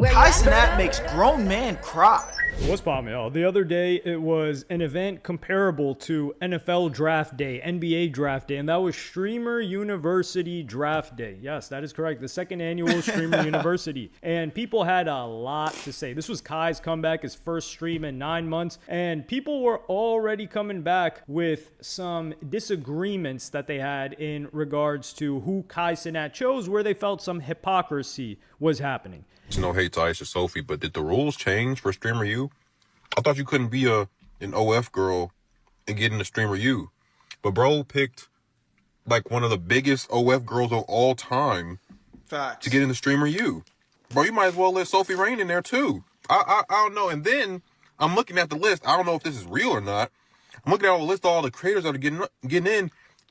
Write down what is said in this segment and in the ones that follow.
Cenat makes grown man cry. What's poppin', y'all? The other day, it was an event comparable to NFL Draft Day, NBA Draft Day, and that was Streamer University Draft Day. Yes, that is correct. The second annual Streamer University. And people had a lot to say. This was Kai's comeback, his first stream in 9 months, and people were already coming back with some disagreements that they had in regards to who Kai Cenat chose, where they felt some hypocrisy was happening. It's no hate to Aisha Sophie, but did the rules change for Streamer U? I thought you couldn't be an OF girl and get into Streamer U. But bro picked like one of the biggest OF girls of all time. Facts. To get into Streamer U. Bro, you might as well let Sophie Rain in there too. I don't know. And then I'm looking at the list. I don't know if this is real or not. I'm looking at all the list of all the creators that are getting in.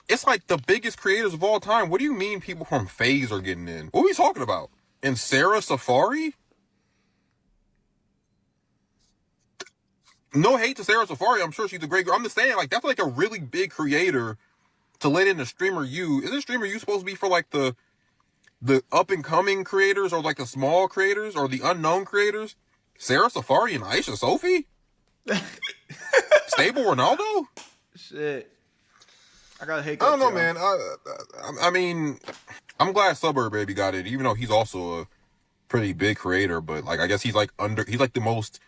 It's like the biggest creators of all time. What do you mean people from FaZe are getting in? What are we talking about? And Sarah Safari? No hate to Sarah Safari. I'm sure she's a great girl. I'm just saying, like, that's like a really big creator to let in a Streamer U. Isn't Streamer U supposed to be for like the up-and-coming creators or like the small creators or the unknown creators? Sarah Safari and Aisha Sophie? Stable Ronaldo? Shit. I got a hiccup. I don't know, man. I mean, I'm glad Suburb Baby got it, even though he's also a pretty big creator. But like, I guess he's like the most.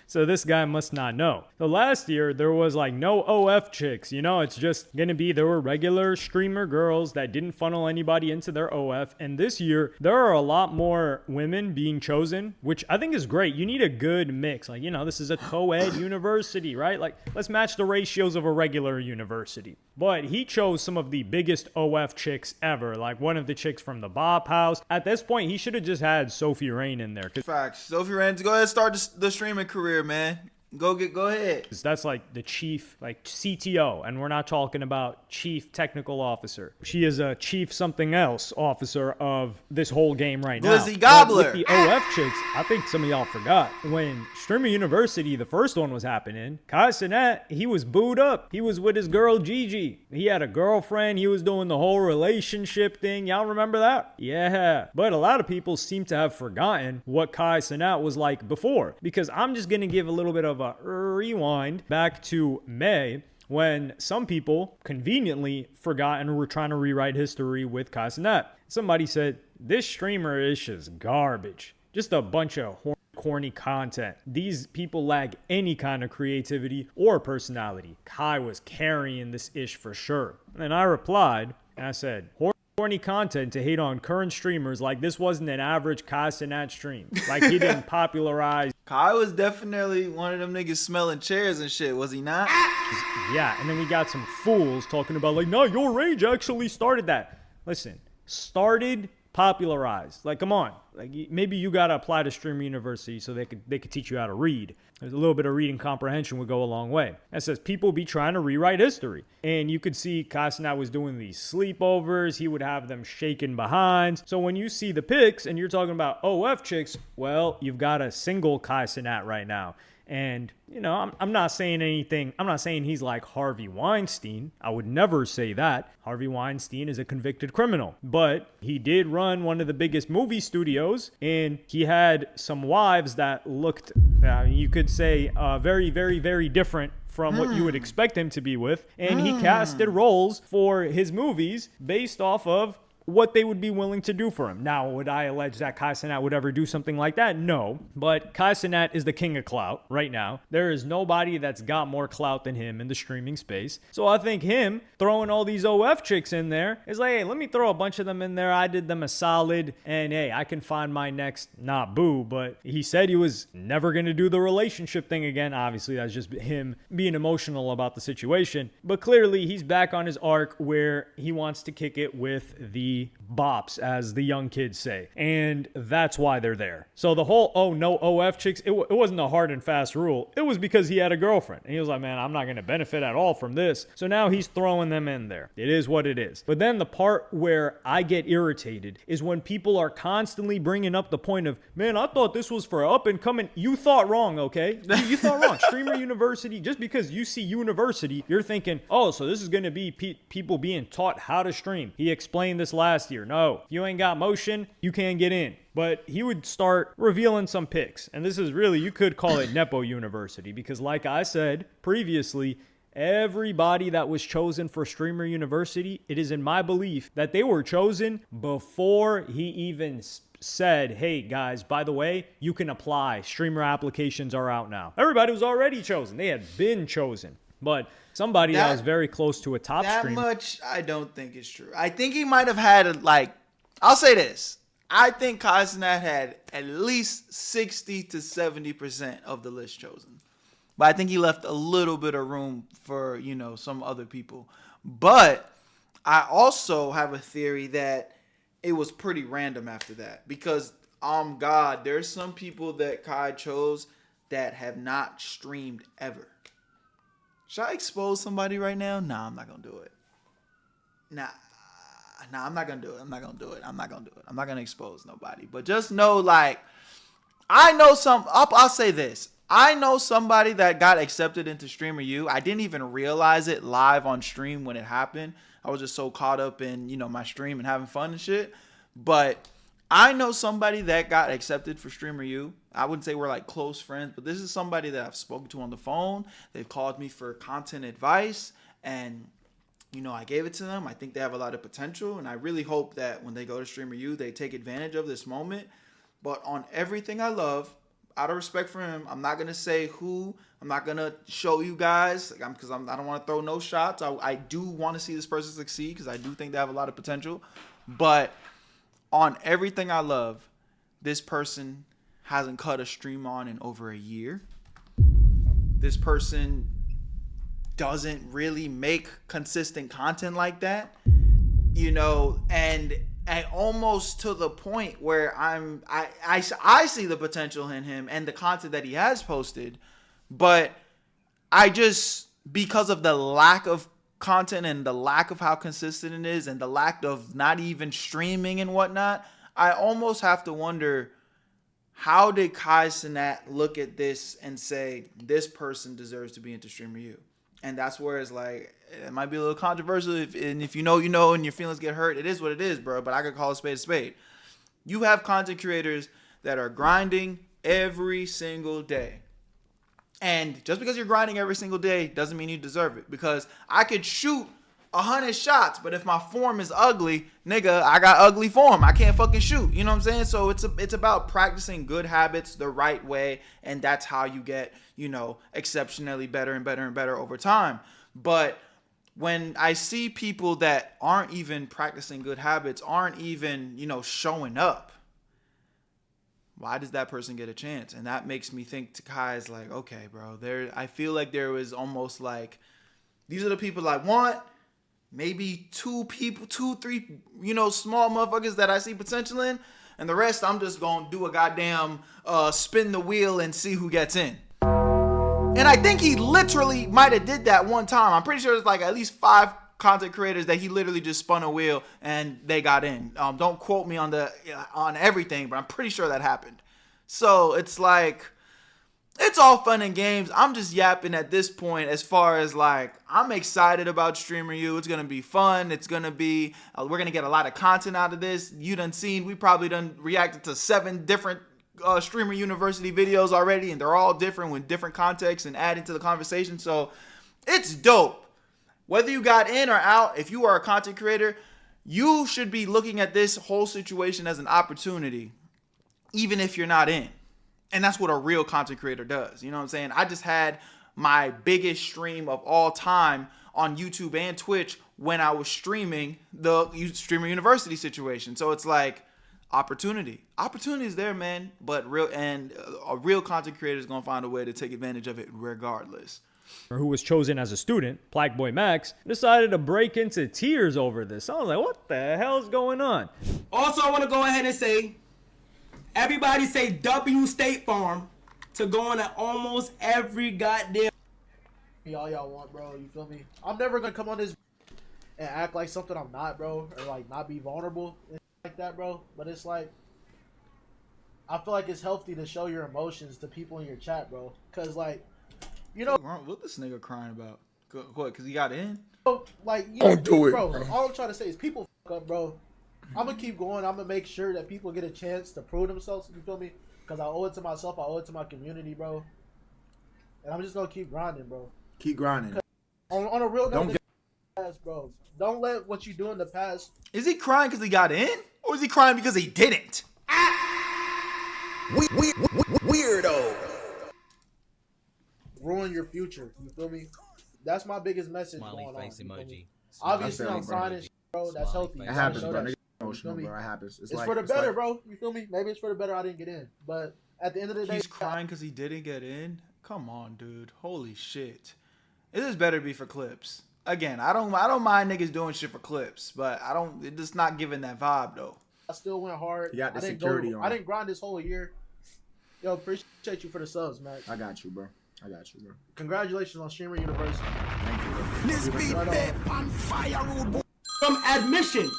So this guy must not know. So last year, there was like no OF chicks. You know, it's just going to be, there were regular streamer girls that didn't funnel anybody into their OF. And this year, there are a lot more women being chosen, which I think is great. You need a good mix. Like, you know, this is a co-ed university, right? Like, let's match the ratios of a regular university. But he chose some of the biggest OF chicks ever, like one of the chicks from the Bop House. At this point, he should have just had Sophie Rain in there. Facts. Sophie Rain, go ahead and start the streaming career, man. Go ahead. That's like the chief, like CTO, and we're not talking about chief technical officer. She is a chief something else officer of this whole game right now. Glizzy Gobbler. But with the OF chicks, I think some of y'all forgot. When Streamer University, the first one was happening, Kai Cenat, he was booed up. He was with his girl Gigi. He had a girlfriend. He was doing the whole relationship thing. Y'all remember that? Yeah. But a lot of people seem to have forgotten what Kai Cenat was like before, because I'm just going to give a little bit of a rewind back to May, when some people conveniently forgot and were trying to rewrite history with Kai Cenat. Somebody said, this streamer is just garbage. Just a bunch of corny content. These people lack any kind of creativity or personality. Kai was carrying this ish for sure. And I replied, and I said, corny content to hate on current streamers like this wasn't an average Kai Cenat stream. Like, he didn't popularize. Kai was definitely one of them niggas smelling chairs and shit, was he not? Yeah, and then we got some fools talking about like, no, your rage actually started that. Listen, started, popularized. Like, come on. Like, maybe you gotta apply to Streamer University so they could teach you how to read. There's a little bit of reading comprehension would go a long way. That says people be trying to rewrite history. And you could see Kai Cenat was doing these sleepovers. He would have them shaking behinds. So when you see the pics and you're talking about OF chicks, well, you've got a single Kai Cenat right now. And, you know, I'm not saying anything. I'm not saying he's like Harvey Weinstein. I would never say that. Harvey Weinstein is a convicted criminal. But he did run one of the biggest movie studios, and he had some wives that looked, you could say, very, very, very different from what you would expect him to be with. And he casted roles for his movies based off of what they would be willing to do for him. Now, would I allege that Kai Cenat would ever do something like that? No. But Kai Cenat is the king of clout right now. There is nobody that's got more clout than him in the streaming space. So I think him throwing all these OF chicks in there is like, hey, let me throw a bunch of them in there. I did them a solid, and hey, I can find my next, not boo, but he said he was never going to do the relationship thing again. Obviously, that's just him being emotional about the situation. But clearly, he's back on his arc where he wants to kick it with the bops, as the young kids say, and that's why they're there. So the whole no OF chicks, it wasn't a hard and fast rule. It was because he had a girlfriend, and he was like, man, I'm not going to benefit at all from this. So now he's throwing them in there. It is what it is. But then the part where I get irritated is when people are constantly bringing up the point of, man, I thought this was for up and coming. You thought wrong, okay? You thought wrong. Streamer University, just because you see university, you're thinking, oh, so this is going to be people being taught how to stream. He explained this last year. here. No, if you ain't got motion, you can't get in. But he would start revealing some picks. And this is really, you could call it Nepo University, because like I said previously, everybody that was chosen for Streamer University, it is in my belief that they were chosen before he even said, hey guys, by the way, you can apply. Streamer applications are out now. Everybody was already chosen. They had been chosen. But somebody that was very close to a top streamer. That much I don't think is true. I think he might have had, like, I'll say this. I think Cenat had at least 60 to 70% of the list chosen. But I think he left a little bit of room for, you know, some other people. But I also have a theory that it was pretty random after that. Because, God, there's some people that Kai chose that have not streamed ever. Should I expose somebody right now? Nah, I'm not going to do it. Nah, I'm not going to do it. I'm not going to do it. I'm not going to expose nobody. But just know, like, I know I'll say this. I know somebody that got accepted into Streamer U. I didn't even realize it live on stream when it happened. I was just so caught up in, you know, my stream and having fun and shit. But I know somebody that got accepted for Streamer U. I wouldn't say we're like close friends, but this is somebody that I've spoken to on the phone. They've called me for content advice, and, you know, I gave it to them. I think they have a lot of potential, and I really hope that when they go to Streamer U, they take advantage of this moment. But on everything I love, out of respect for him, I'm not going to say who. I'm not going to show you guys because I don't want to throw no shots. I do want to see this person succeed because I do think they have a lot of potential. But on everything I love, this person hasn't cut a stream on in over a year. This person doesn't really make consistent content like that, you know, and almost to the point where I see the potential in him and the content that he has posted, but I just, because of the lack of content and the lack of how consistent it is and the lack of not even streaming and whatnot, I almost have to wonder, how did Cenat look at this and say, this person deserves to be into Streamer U? And that's where it's like, it might be a little controversial. If you know, you know, and your feelings get hurt, it is what it is, bro. But I could call a spade a spade. You have content creators that are grinding every single day. And just because you're grinding every single day doesn't mean you deserve it. Because I could shoot 100 shots, but if my form is ugly, nigga, I got ugly form. I can't fucking shoot. You know what I'm saying? So it's about practicing good habits the right way, and that's how you get, you know, exceptionally better and better and better over time. But when I see people that aren't even practicing good habits, aren't even, you know, showing up, why does that person get a chance? And that makes me think to Kai's like, okay, bro, I feel like there was almost like, these are the people I want. Maybe two, three, you know, small motherfuckers that I see potential in. And the rest, I'm just going to do a goddamn spin the wheel and see who gets in. And I think he literally might have did that one time. I'm pretty sure there's like at least 5 content creators that he literally just spun a wheel and they got in. Don't quote me on everything, but I'm pretty sure that happened. So it's like, it's all fun and games. I'm just yapping at this point as far as like, I'm excited about Streamer U. It's going to be fun. It's going to be, we're going to get a lot of content out of this. You done seen, we probably done reacted to 7 different Streamer University videos already, and they're all different with different contexts and adding to the conversation. So it's dope. Whether you got in or out, if you are a content creator, you should be looking at this whole situation as an opportunity, even if you're not in. And that's what a real content creator does. You know what I'm saying? I just had my biggest stream of all time on YouTube and Twitch when I was streaming the Streamer University situation. So it's like, opportunity. Opportunity is there, man. But a real content creator is going to find a way to take advantage of it regardless. Who was chosen as a student, Black Boy Max, decided to break into tears over this. I was like, what the hell's going on? Also, I want to go ahead and say, everybody say W State Farm to go on at almost every goddamn. All y'all want, bro. You feel me? I'm never gonna come on this and act like something I'm not, bro, or like not be vulnerable and like that, bro. But it's like, I feel like it's healthy to show your emotions to people in your chat, bro. Cause like, you know, what this nigga crying about? What? Cause he got in? Like, you don't do it, bro. All I'm trying to say is people fuck up, bro. I'm gonna keep going. I'm gonna make sure that people get a chance to prove themselves. You feel me? Because I owe it to myself. I owe it to my community, bro. And I'm just gonna keep grinding, bro. Keep grinding. On a real Don't note, bro. Don't let what you do in the past. Is he crying because he got in? Or is he crying because he didn't? Weirdo. Ruin your future. You feel me? That's my biggest message Smiley going on. face you feel me? emoji. Obviously, I feel I'm you, bro. crying and shit, bro. That's healthy. It You happens, gotta bro. show that Niggas shit. emotional, You feel bro. me? It happens. It's for the better, bro. You feel me? Maybe it's for the better I didn't get in. But at the end of the day, He's crying because he didn't get in? Come on, dude. Holy shit. It is better be for clips. Again, I don't mind niggas doing shit for clips, but it's just not giving that vibe though. I still went hard. You got the I didn't security on. I didn't grind this whole year. Yo, appreciate you for the subs, man. I got you, bro. I got you, bro. Congratulations on Streamer University. Thank you, bro. This beat that on fire, rude boy. From admission,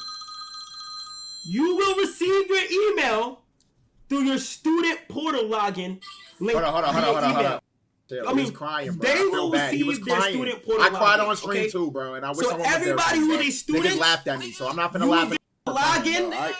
you will receive your email through your student portal login link. Hold on. I He mean, was crying, bro. they I feel will bad. He was receive their crying. student portal I cried login, on stream okay? too, bro. And I wish So someone was there. everybody for me, who bro. they students, Niggas laughed at me, so I'm not finna you laugh at log in All right,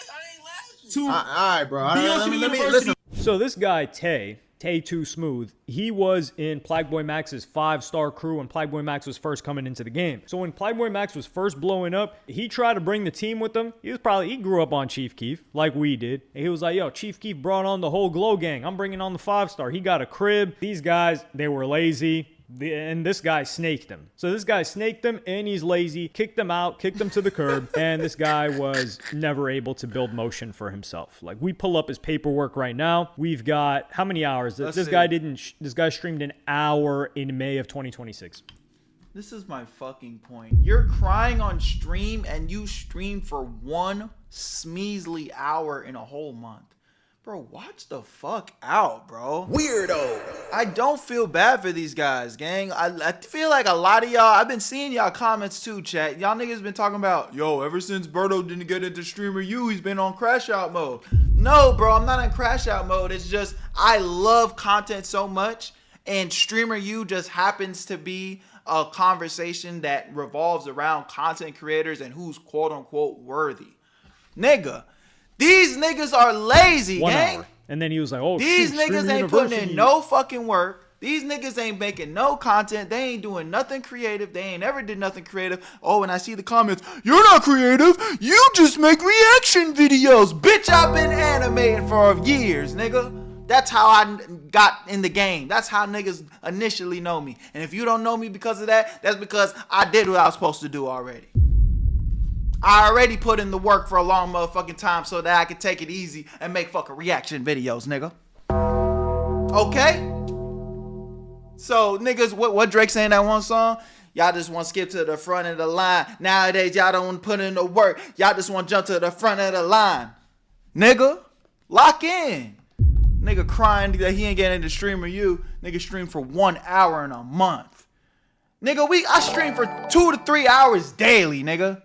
to all right, bro. All right, BLC let me University. listen. So this guy, Tay Too Smooth, he was in Plagueboy Max's 5-star crew when Plagueboy Max was first coming into the game. So when Plagueboy Max was first blowing up, he tried to bring the team with him. He grew up on Chief Keef, like we did. And he was like, yo, Chief Keef brought on the whole Glow gang. I'm bringing on the 5-star. He got a crib. These guys, they were lazy. And this guy snaked him. So this guy snaked him, and he's lazy, kicked him out, kicked him to the curb, and this guy was never able to build motion for himself. Like, we pull up his paperwork right now. We've got how many hours? This guy streamed an hour in May of 2026. This is my fucking point. You're crying on stream and you stream for one measly hour in a whole month. Bro, watch the fuck out, bro. Weirdo. I don't feel bad for these guys, gang. I feel like a lot of y'all, I've been seeing y'all comments too, chat. Y'all niggas been talking about, yo, ever since Berto didn't get into Streamer U, he's been on crash out mode. No, bro, I'm not in crash out mode. It's just, I love content so much, and Streamer U just happens to be a conversation that revolves around content creators and who's quote unquote worthy. Nigga. These niggas are lazy, 1 gang. hour. And then he was like, oh, These shoot, niggas Streamer ain't putting University. in no fucking work. These niggas ain't making no content. They ain't doing nothing creative. They ain't ever did nothing creative. Oh, and I see the comments. You're not creative. You just make reaction videos. Bitch, I've been animating for years, nigga. That's how I got in the game. That's how niggas initially know me. And if you don't know me because of that, that's because I did what I was supposed to do already. I already put in the work for a long motherfucking time so that I could take it easy and make fucking reaction videos, nigga. Okay? So, niggas, what Drake saying that one song? Y'all just want to skip to the front of the line. Nowadays, y'all don't want to put in the work. Y'all just want to jump to the front of the line. Nigga, lock in. Nigga crying that he ain't getting into Streamer U. Nigga stream for 1 hour in a month. Nigga, I stream for 2 to 3 hours daily, nigga.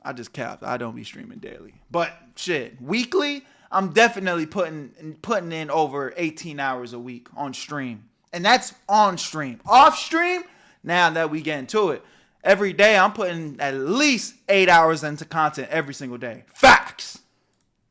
I just capped. I don't be streaming daily. But shit, weekly, I'm definitely putting in over 18 hours a week on stream. And that's on stream. Off stream, now that we get into it, every day I'm putting at least 8 hours into content every single day. Facts.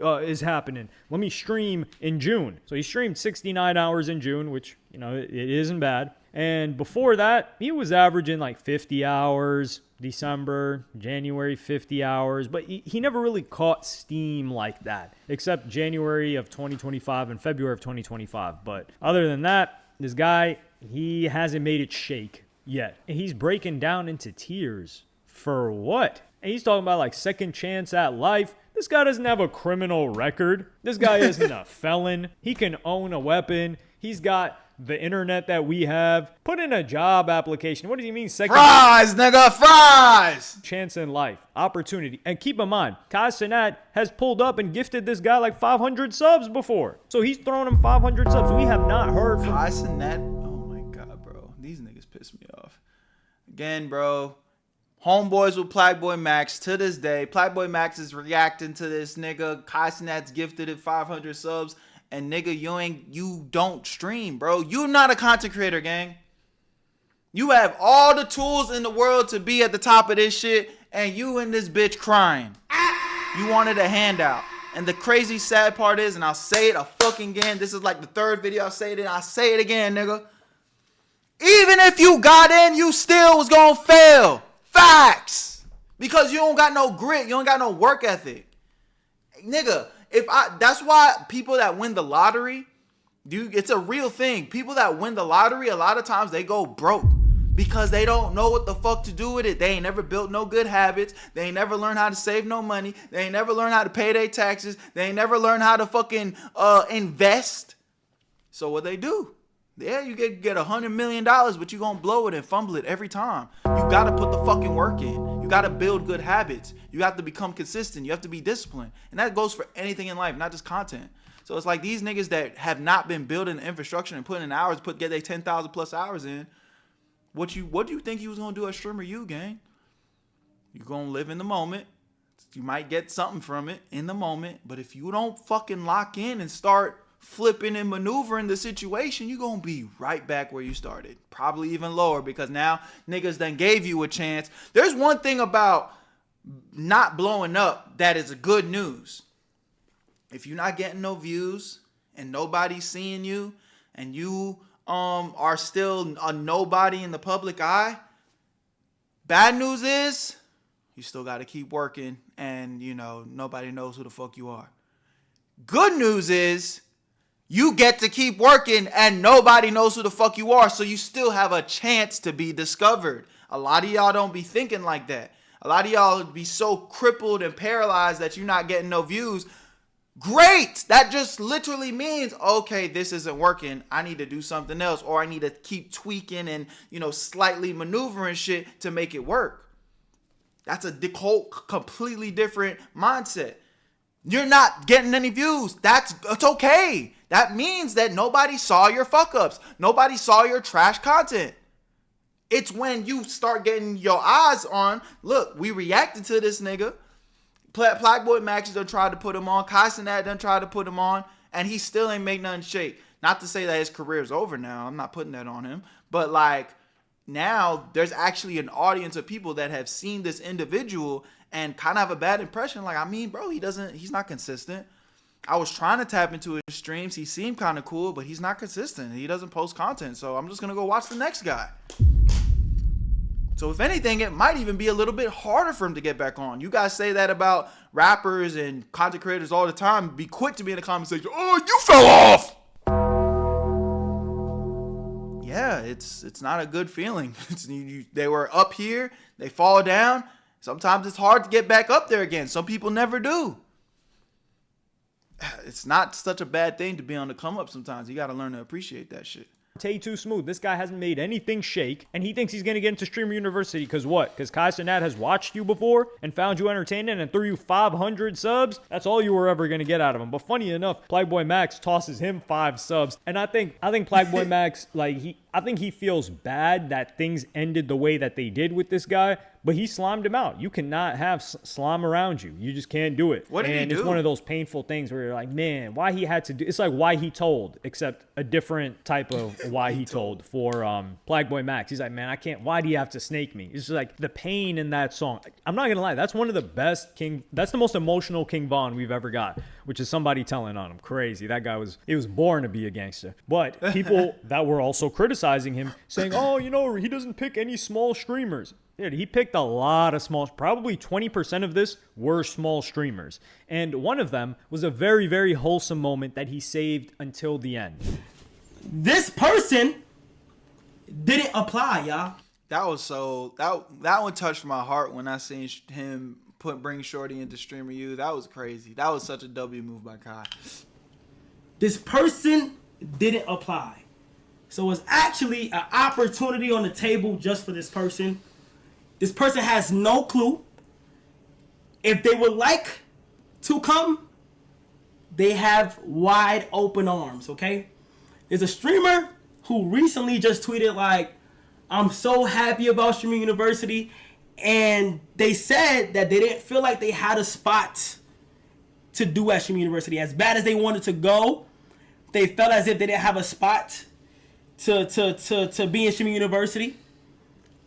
Is happening. Let me stream in June. So he streamed 69 hours in June, which, you know, it isn't bad. And before that, he was averaging like 50 hours. December, January, 50 hours. But he never really caught steam like that, except January of 2025 and February of 2025. But other than that, this guy, he hasn't made it shake yet. And he's breaking down into tears. For what? And he's talking about like second chance at life. This guy doesn't have a criminal record. This guy isn't a felon. He can own a weapon. He's got the internet that we have. Put in a job application. What does he mean? Second Fries, nigga, fries. chance in life, opportunity. And keep in mind, Cenat has pulled up and gifted this guy like 500 subs before. So he's throwing him 500 subs. We have not heard from Cenat. Oh my God, bro. These niggas piss me off. Again, bro. Homeboys with Plagueboy Max to this day. Plagueboy Max is reacting to this nigga. Cenat's gifted it 500 subs. And nigga, you don't stream, bro. You not a content creator, gang. You have all the tools in the world to be at the top of this shit, and you in this bitch crying. You wanted a handout. And the crazy sad part is, and I'll say it a fucking again, this is like the third video I'll say it in, I'll say it again, nigga. Even if you got in, you still was gonna fail. Facts. Because you don't got no grit, you don't got no work ethic. Nigga, that's why people that win the lottery, it's a real thing. People that win the lottery, a lot of times they go broke. Because they don't know what the fuck to do with it. They ain't never built no good habits. They ain't never learned how to save no money. They ain't never learned how to pay their taxes. They ain't never learned how to fucking invest. So what they do? Yeah, you get $100 million, but you gonna blow it and fumble it every time. You gotta put the fucking work in. You gotta build good habits. You have to become consistent. You have to be disciplined. And that goes for anything in life, not just content. So it's like these niggas that have not been building the infrastructure and putting in hours, get their 10,000 plus hours in. What do you think you was gonna do at Streamer U, gang? You gonna live in the moment. You might get something from it in the moment, but if you don't fucking lock in and start flipping and maneuvering the situation, you gonna be right back where you started. Probably even lower, because now niggas done gave you a chance. There's one thing about not blowing up that is a good news. If you're not getting no views and nobody's seeing you and you are still a nobody in the public eye, bad news is you still got to keep working and, nobody knows who the fuck you are. Good news is you get to keep working and nobody knows who the fuck you are, so you still have a chance to be discovered. A lot of y'all don't be thinking like that. A lot of y'all be so crippled and paralyzed that you're not getting no views. Great. That just literally means, okay, this isn't working. I need to do something else, or I need to keep tweaking and, slightly maneuvering shit to make it work. That's a whole completely different mindset. You're not getting any views. It's okay. That means that nobody saw your fuck ups. Nobody saw your trash content. It's when you start getting your eyes on, look, we reacted to this nigga. Blackboy Max done tried to put him on. Cenat done tried to put him on. And he still ain't make nothing shake. Not to say that his career's over now. I'm not putting that on him. But now there's actually an audience of people that have seen this individual and kind of have a bad impression. Bro, he's not consistent. I was trying to tap into his streams. He seemed kind of cool, but he's not consistent. He doesn't post content. So I'm just going to go watch the next guy. So if anything, it might even be a little bit harder for him to get back on. You guys say that about rappers and content creators all the time. Be quick to be in the comment section. Oh, you fell off. Yeah, it's not a good feeling. They were up here. They fall down. Sometimes it's hard to get back up there again. Some people never do. It's not such a bad thing to be on the come up sometimes. You got to learn to appreciate that shit. Too smooth. This guy hasn't made anything shake, and he thinks he's going to get into Streamer University because what? Because Cenat has watched you before and found you entertaining and threw you 500 subs? That's all you were ever going to get out of him. But funny enough, Blackboy Max tosses him 5 subs, and I think Blackboy Max, I think he feels bad that things ended the way that they did with this guy, but he slimed him out. You cannot have slime around you. You just can't do it. What did he do? It's one of those painful things where you're like, man, why he had to do. It's like Why He Told, except a different type of Why He Told for Blackboy Max. He's like, man, I can't. Why do you have to snake me? It's just like the pain in that song. I'm not gonna lie, that's one of the best That's the most emotional King Von we've ever got, which is somebody telling on him. Crazy. That guy was born to be a gangster. But people that were also criticizing him, saying, oh, he doesn't pick any small streamers. Dude, he picked a lot of small, probably 20% of this were small streamers. And one of them was a very, very wholesome moment that he saved until the end. This person didn't apply, y'all. That was that one touched my heart when I seen him bring Shorty into Streamer U. That was crazy. That was such a W move by Kai. This person didn't apply. So it's actually an opportunity on the table just for this person. This person has no clue. If they would like to come, they have wide open arms, okay? There's a streamer who recently just tweeted I'm so happy about Streamer University, and they said that they didn't feel like they had a spot to do at Streamer University. As bad as they wanted to go, they felt as if they didn't have a spot to be in Streamer University.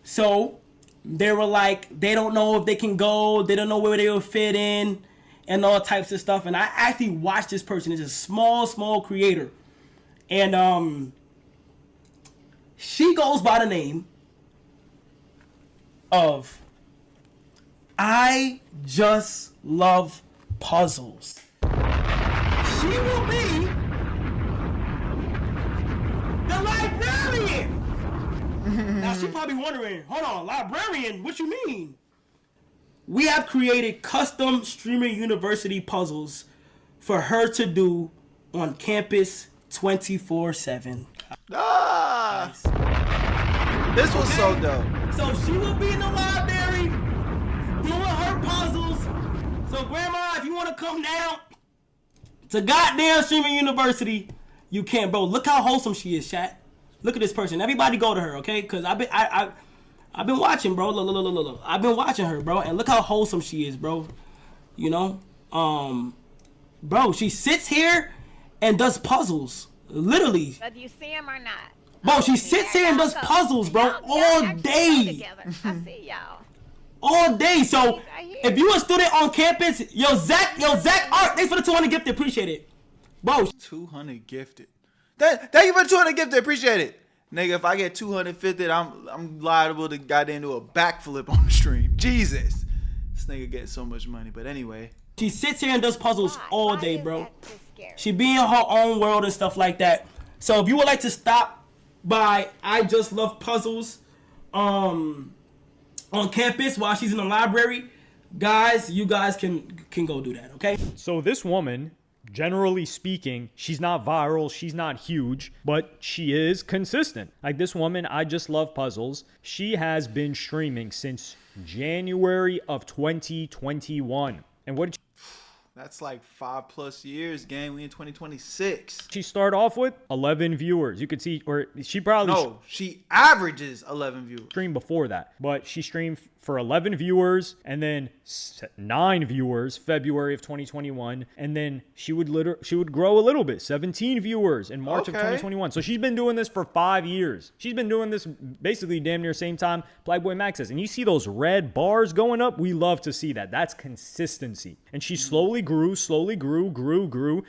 So they were like, they don't know if they can go. They don't know where they will fit in. and all types of stuff. And I actually watched this person. It's a small creator. And she goes by the name of I Just Love Puzzles. She will be the librarian. Now she probably wondering, hold on, librarian, what you mean? We have created custom streaming university puzzles for her to do on campus 24/7. Ah, this was so dope. So she will be in the library doing her puzzles. So grandma, if you want to come down to goddamn streaming university, you can, bro. Look how wholesome she is, chat. Look at this person. Everybody go to her, okay? Cause I've been watching, bro. Look. I've been watching her, bro, and look how wholesome she is, bro. You know, bro, she sits here and does puzzles, literally. Whether you see him or not. Bro, she sits here and does puzzles, bro, all day. I see y'all. All day. So if you a student on campus, yo Zach Art, thanks for the 200 gift, appreciate it, bro. 200 gifted. Thank you for 200 gifted. Appreciate it, nigga. If I get 250, I'm liable to goddamn do a backflip on the stream. Jesus, this nigga gets so much money. But anyway, she sits here and does puzzles all day, bro. She be in her own world and stuff like that. So if you would like to stop by I Just Love Puzzles on campus while she's in the library, guys, you guys can go do that, okay? So this woman, generally speaking, she's not viral, she's not huge, but she is consistent. Like this woman, I Just Love Puzzles, she has been streaming since January of 2021. And what did that's like 5+ years, gang. We in 2026. she start off with? 11 viewers. You could see, or she probably No, she averages 11 viewers. streamed before that, but she streamed for 11 viewers and then 9 viewers February of 2021, and then she would grow a little bit, 17 viewers in March of 2021. So she's been doing this for 5 years. She's been doing this basically damn near same time Black Boy Max is. And you see those red bars going up, we love to see that. That's consistency. And she slowly grew. She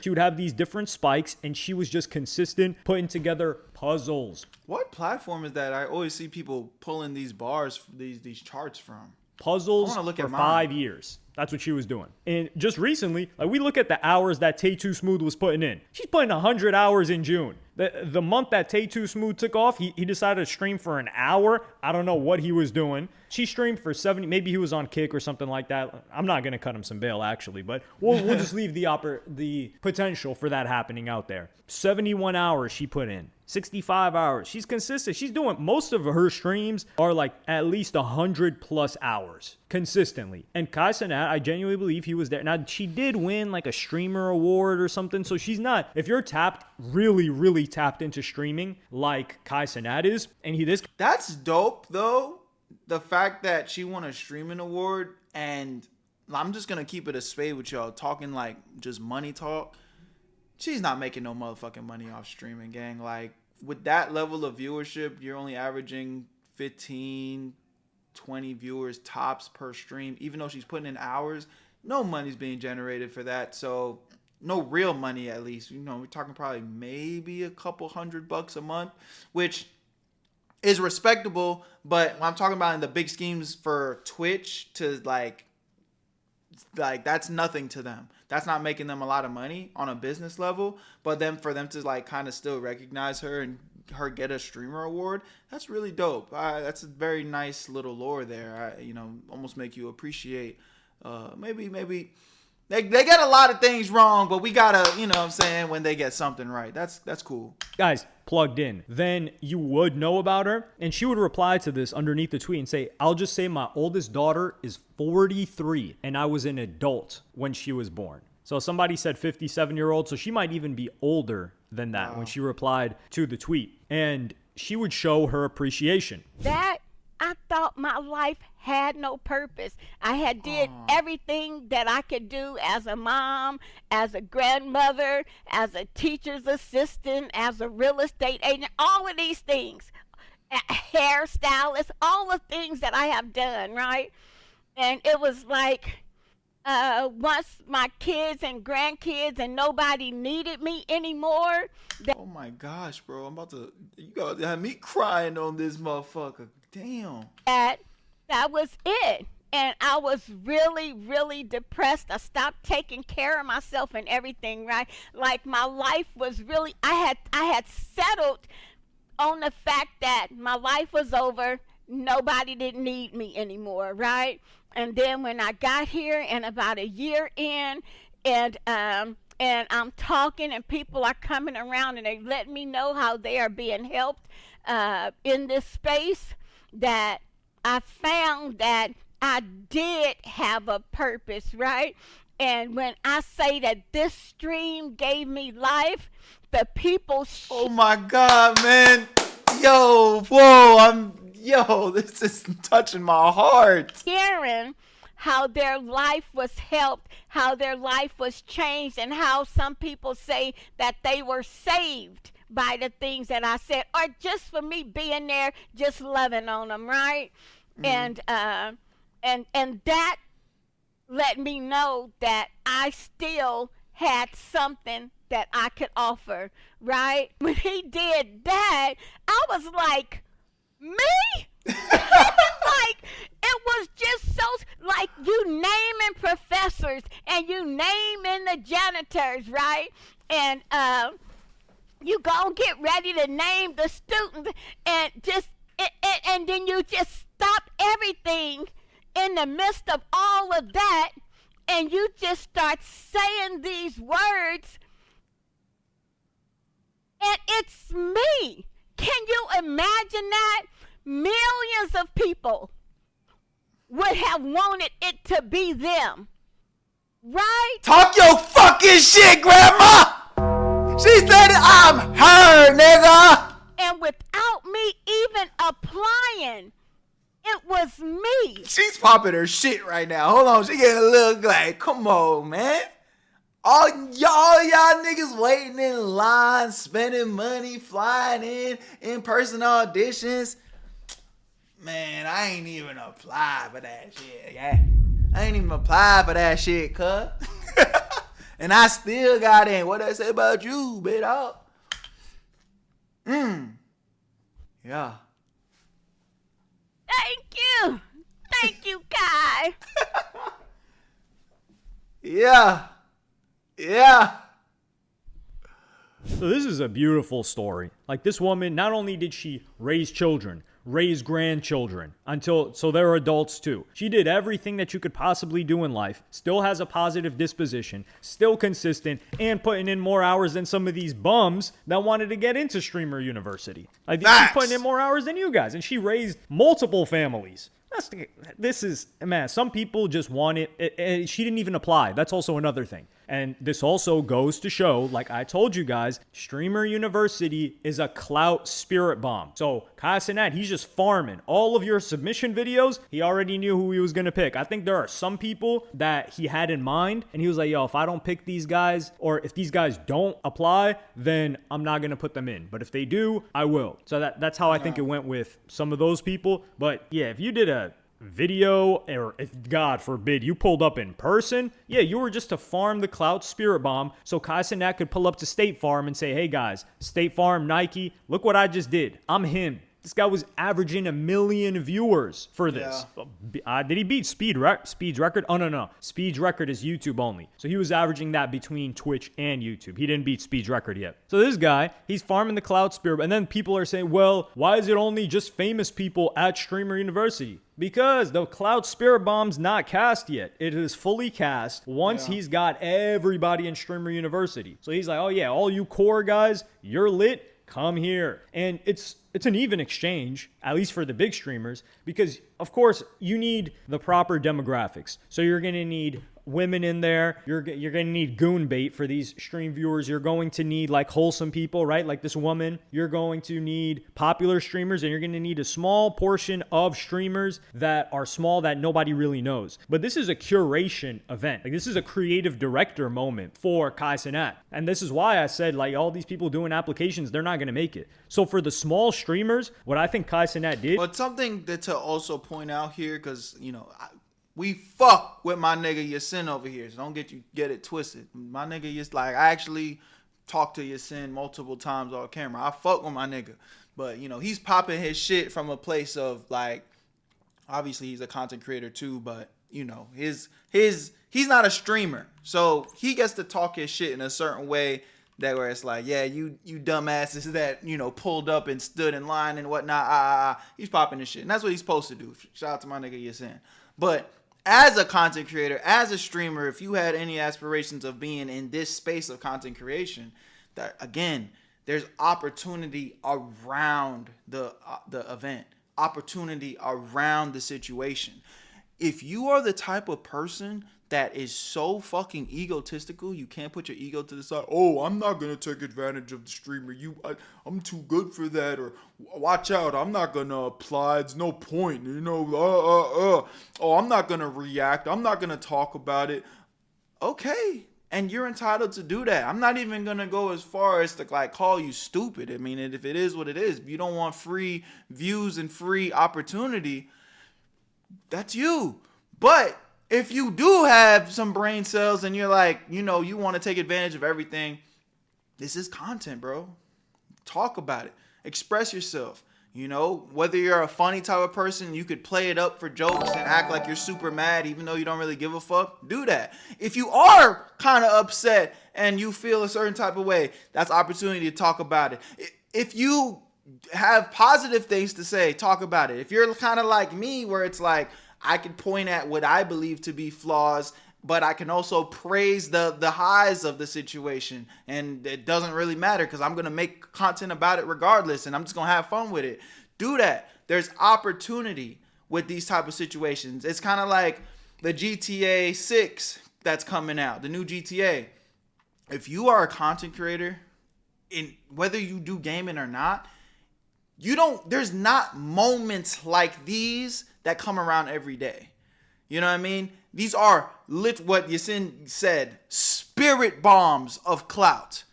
would have these different spikes, and she was just consistent, putting together puzzles. What platform is that? I always see people pulling these bars, these charts from. Puzzles I wanna look for at mine. 5 years. That's what she was doing. And just recently, like we look at the hours that Tay Too Smooth was putting in. She's putting 100 hours in June. The month that Tay Too Smooth took off, he decided to stream for an hour. I don't know what he was doing. She streamed for 70. Maybe he was on Kick or something like that. I'm not gonna cut him some bail actually, but we'll just leave the potential for that happening out there. 71 hours she put in. 65 hours. She's consistent. She's doing most of her streams are like at least 100+ hours consistently. And Kai Cenat, I genuinely believe he was there. Now she did win like a streamer award or something. So she's not, if you're tapped, really tapped into streaming like Kai Cenat is, and That's dope though. The fact that she won a streaming award, and I'm just gonna keep it a spade with y'all, talking like just money talk. She's not making no motherfucking money off streaming, gang. Like, with that level of viewership, you're only averaging 15, 20 viewers tops per stream. Even though she's putting in hours, no money's being generated for that. So, no real money at least. You know, we're talking probably maybe a couple $100 a month, which is respectable. But when I'm talking about in the big schemes for Twitch to like that's nothing to them. That's not making them a lot of money on a business level, but then for them to like kind of still recognize her and her get a streamer award, that's really dope. That's a very nice little lore there. Almost make you appreciate. Maybe they get a lot of things wrong, but we gotta, what I'm saying, when they get something right. That's cool. guys plugged in, then you would know about her. And she would reply to this underneath the tweet and say, I'll just say my oldest daughter is 43 and I was an adult when she was born. So somebody said 57-year-old, so she might even be older than that when she replied to the tweet. And she would show her appreciation. That I thought my life had no purpose. I had did everything that I could do as a mom, as a grandmother, as a teacher's assistant, as a real estate agent, all of these things, a hairstylist, all the things that I have done, right? And it was like, once my kids and grandkids and nobody needed me anymore, Oh my gosh, bro. You got to have me crying on this motherfucker. Damn. that was it. And I was really, really depressed. I stopped taking care of myself and everything, right? Like my life was really, I had settled on the fact that my life was over. Nobody didn't need me anymore, right? And then when I got here and about a year in, and I'm talking and people are coming around and they let me know how they are being helped in this space, that I found that I did have a purpose, right? And when I say that this stream gave me life, the people. Oh my God, man. Yo, this is touching my heart. Sharing how their life was helped, how their life was changed, and how some people say that they were saved by the things that I said, or just for me being there, just loving on them, right? Mm-hmm. And that let me know that I still had something that I could offer, right? When he did that, I was like, me? Like, it was just so, like, you naming professors and you naming the janitors, right? And you gonna get ready to name the students, and and then you just stop everything in the midst of all of that, and you just start saying these words, and it's me. Can you imagine that? Millions of people would have wanted it to be them, right? Talk your fucking shit, Grandma! She said I'm her, nigga! And without me even applying, it was me. She's popping her shit right now. Hold on, she getting a little like, come on, man. All y'all niggas waiting in line, spending money, flying in-person auditions. Man, I ain't even apply for that shit, yeah. I ain't even apply for that shit, cuz. And I still got in. What I say about you, bit up? Yeah. Thank you, Kai. Yeah. So this is a beautiful story. Like, this woman, not only did she raise children, raise grandchildren so they're adults too. She did everything that you could possibly do in life, still has a positive disposition, still consistent, and putting in more hours than some of these bums that wanted to get into Streamer University. Like, she's putting in more hours than you guys, and she raised multiple families. Some people just want it. She didn't even apply. That's also another thing. And this also goes to show, like I told you guys, Streamer University is a clout spirit bomb. So Cenat, he's just farming. All of your submission videos, he already knew who he was going to pick. I think there are some people that he had in mind, and he was like, yo, if I don't pick these guys, or if these guys don't apply, then I'm not going to put them in. But if they do, I will. So that's how I think it went with some of those people. But yeah, if you did a video, or if God forbid you pulled up in person, yeah, you were just to farm the clout spirit bomb so Cenat could pull up to State Farm and say, hey guys, State Farm, Nike, look what I just did. I'm him. This guy was averaging 1 million viewers for this. Yeah. Did he beat Speed's record? Oh, no. Speed's record is YouTube only. So he was averaging that between Twitch and YouTube. He didn't beat Speed's record yet. So this guy, he's farming the cloud spirit. And then people are saying, well, why is it only just famous people at Streamer University? Because the cloud spirit bomb's not cast yet. It is fully cast once he's got everybody in Streamer University. So he's like, oh yeah, all you core guys, you're lit. Come here. And it's an even exchange, at least for the big streamers, because of course you need the proper demographics. So you're going to need women in there. You're going to need goon bait for these stream viewers. You're going to need like wholesome people, right? Like this woman. You're going to need popular streamers, and you're going to need a small portion of streamers that are small that nobody really knows. But this is a curation event. Like, this is a creative director moment for Cenat. And this is why I said, like, all these people doing applications, they're not going to make it. So for the small streamers, what I think Cenat did. But something to also point out here, because, We fuck with my nigga Yasin over here. So don't get it twisted. My nigga is like, I actually talked to Yasin multiple times on camera. I fuck with my nigga. But, you know, he's popping his shit from a place of like, obviously he's a content creator too, but you know, he's not a streamer. So he gets to talk his shit in a certain way that where it's like, yeah, you dumbasses that, you know, pulled up and stood in line and whatnot. He's popping his shit. And that's what he's supposed to do. Shout out to my nigga Yasin. But as a content creator, as a streamer, if you had any aspirations of being in this space of content creation, that again, there's opportunity around the event, opportunity around the situation. If you are the type of person that is so fucking egotistical, you can't put your ego to the side. Oh, I'm not gonna take advantage of the streamer. I'm too good for that. Or watch out, I'm not gonna apply. It's no point. You know. Oh, I'm not gonna react. I'm not gonna talk about it. Okay, and you're entitled to do that. I'm not even gonna go as far as to like call you stupid. I mean, if it is what it is, if you don't want free views and free opportunity, that's you. But if you do have some brain cells and you're like, you know, you want to take advantage of everything, this is content, bro. Talk about it. Express yourself. You know, whether you're a funny type of person, you could play it up for jokes and act like you're super mad even though you don't really give a fuck. Do that. If you are kind of upset and you feel a certain type of way, that's opportunity to talk about it. If you have positive things to say, talk about it. If you're kind of like me where it's like, I can point at what I believe to be flaws, but I can also praise the highs of the situation. And it doesn't really matter because I'm going to make content about it regardless. And I'm just going to have fun with it. Do that. There's opportunity with these type of situations. It's kind of like the GTA 6 that's coming out, the new GTA. If you are a content creator, in whether you do gaming or not, there's not moments like these that come around every day. You know what I mean? These are what Yasin said, spirit bombs of clout.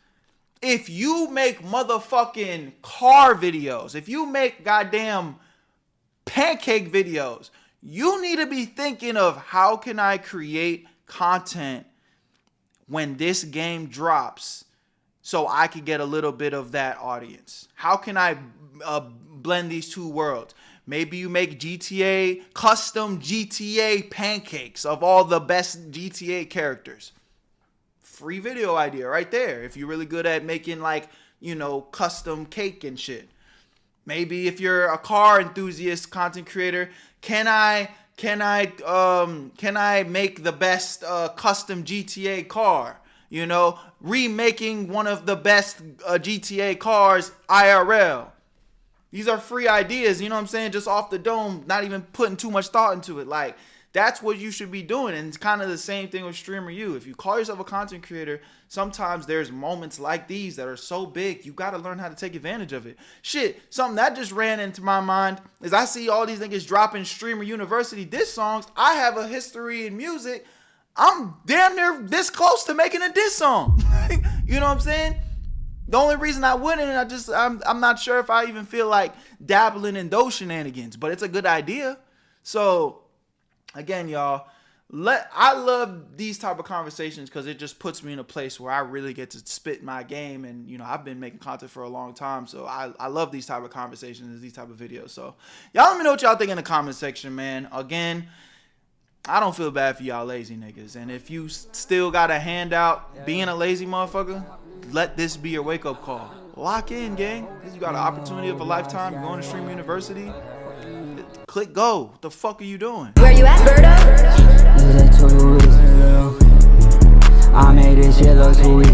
If you make motherfucking car videos, if you make goddamn pancake videos, you need to be thinking of how can I create content when this game drops so I could get a little bit of that audience. How can I blend these two worlds? Maybe you make custom GTA pancakes of all the best GTA characters. Free video idea right there. If you're really good at making like, you know, custom cake and shit. Maybe if you're a car enthusiast content creator, can I make the best custom GTA car? You know, remaking one of the best GTA cars IRL. These are free ideas, you know what I'm saying? Just off the dome, not even putting too much thought into it. Like, that's what you should be doing. And it's kind of the same thing with Streamer U. If you call yourself a content creator, sometimes there's moments like these that are so big, you got to learn how to take advantage of it. Shit, something that just ran into my mind is I see all these niggas dropping Streamer University diss songs. I have a history in music. I'm damn near this close to making a diss song. You know what I'm saying? The only reason I wouldn't, I'm not sure if I even feel like dabbling in those shenanigans, but it's a good idea. So again, y'all, I love these type of conversations because it just puts me in a place where I really get to spit my game. And, you know, I've been making content for a long time. So I love these type of conversations, these type of videos. So y'all let me know what y'all think in the comment section, man. Again, I don't feel bad for y'all lazy niggas. And if you still got a handout being a lazy motherfucker, let this be your wake-up call. Lock in, gang. You got an opportunity of a lifetime. You're going to Stream University. Click go. What the fuck are you doing? Where you at, Berto? I made this shit look sweet.